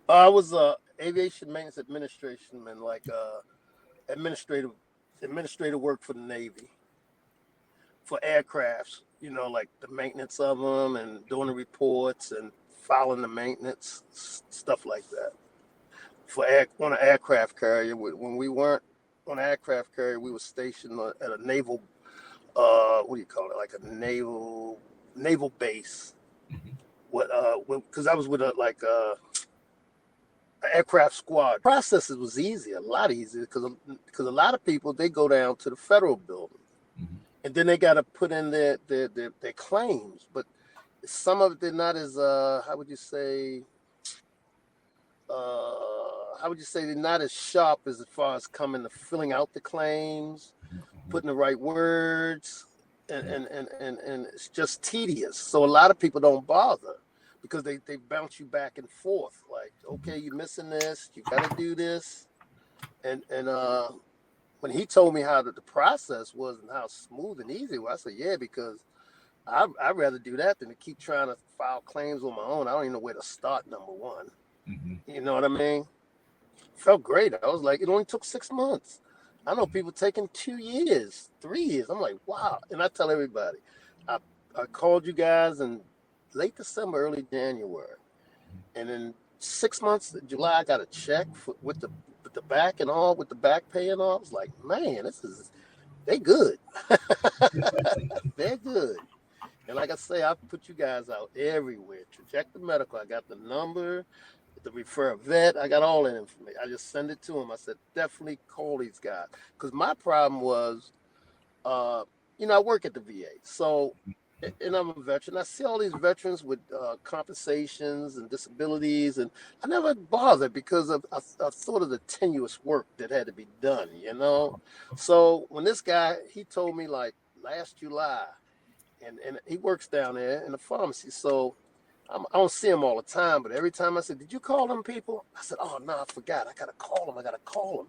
I was aviation maintenance administration and like administrative administrative work for the Navy for aircrafts. You know, like the maintenance of them and doing the reports and filing the maintenance stuff like that. For on an aircraft carrier, when we weren't on an aircraft carrier, we were stationed at a naval what do you call it? Like a naval base. What because I was with a like aircraft squad. Processes was easier, a lot easier because a lot of people they go down to the federal building and then they got to put in their claims, but some of it they're not as how would you say how would you say they're not as sharp as far as coming to filling out the claims, putting the right words, and it's just tedious. So a lot of people don't bother because they bounce you back and forth. Like, okay, you're missing this, you got to do this, and when he told me how the process was and how smooth and easy it was, I said, yeah, because I'd rather do that than to keep trying to file claims on my own. I don't even know where to start, number one. You know what I mean? Felt great. I was like, it only took 6 months. I know people taking 2 years, 3 years. I'm like, wow. And I tell everybody, I, I called you guys in late December, early January. And in 6 months, July, I got a check with the back and all, with the back pay and all. I was like, man, they good. They're good. And like I say, I put you guys out everywhere. Trajector Medical, I got the number, the refer a vet, I got all that information. I just send it to them. I said, definitely call these guys. Because my problem was, uh, I work at the VA. So, and I'm a veteran. I see all these veterans with compensations and disabilities, and I never bothered because I thought of the tenuous work that had to be done. So when this guy, he told me like last July, and he works down there in the pharmacy. So I don't see him all the time, but every time I said, "Did you call them people?" I said, "Oh no, I forgot. I gotta call them. I gotta call them."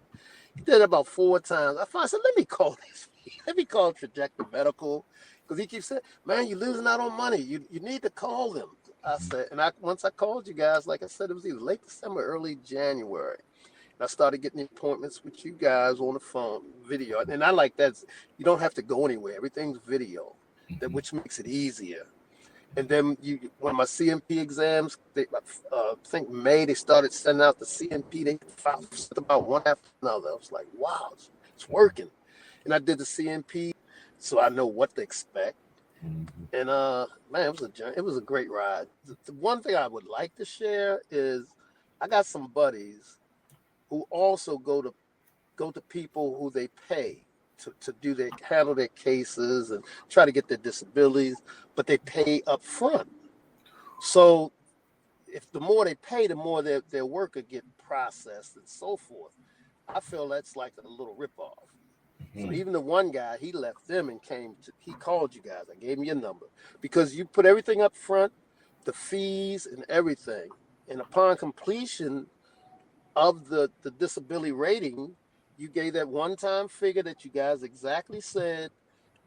He did it about 4 times. I finally said, "Let me call these. Let me call Trajector Medical," because he keeps saying, "Man, you're losing out on money. You need to call them." I said, and once I called you guys, like I said, it was either late December, early January. And I started getting the appointments with you guys on the phone, video, and I like that. You don't have to go anywhere. Everything's video, that which makes it easier. And then when my CMP exams, I think May, they started sending out the CMP. They filed about one after another. I was like, wow, it's working. And I did the CMP, so I know what to expect. And man, it was a great ride. The one thing I would like to share is I got some buddies who also go to people who they pay to handle their cases and try to get their disabilities, but they pay up front. So if the more they pay, the more their work will get processed and so forth. I feel that's like a little ripoff. So even the one guy, he left them and he called you guys. I gave him your number because you put everything up front, the fees and everything. And upon completion of the disability rating, you gave that one-time figure that you guys exactly said,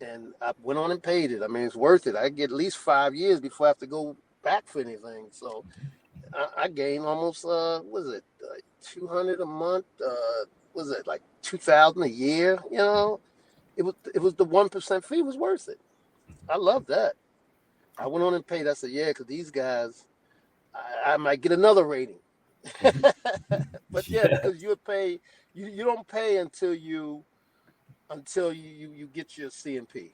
and I went on and paid it. I mean, it's worth it. I get at least 5 years before I have to go back for anything. So I gained almost was it 200 a month? Was it like 2,000 a year? It was the 1% fee was worth it. I love that. I went on and paid. I said, yeah, because these guys, I might get another rating. But yeah, Yeah. because you don't pay until you get your CMP.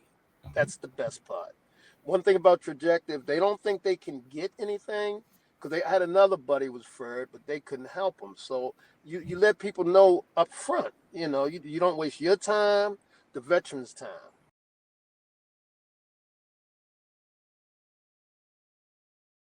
That's the best part. One thing about Trajective, they don't think they can get anything because they had another buddy who was referred, but they couldn't help them. So you let people know up front. You don't waste your time, the veterans' time.